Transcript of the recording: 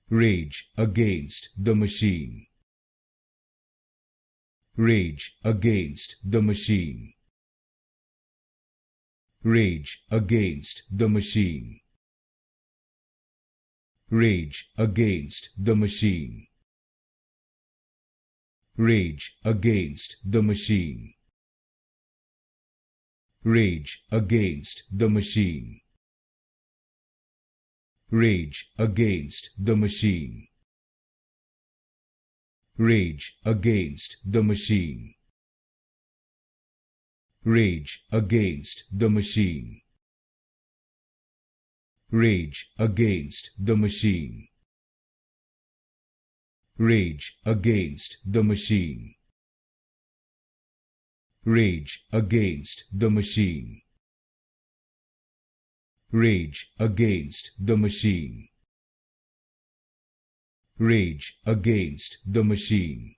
Rage against the machine. Rage against the machine. Rage against the machine. Rage against the machine. Rage against the machine. Rage against the machine. Rage against the machine. Rage against the machine. Rage against the machine. Rage against the machine. Rage against the machine. Rage against the machine. Rage against the machine. Rage against the machine.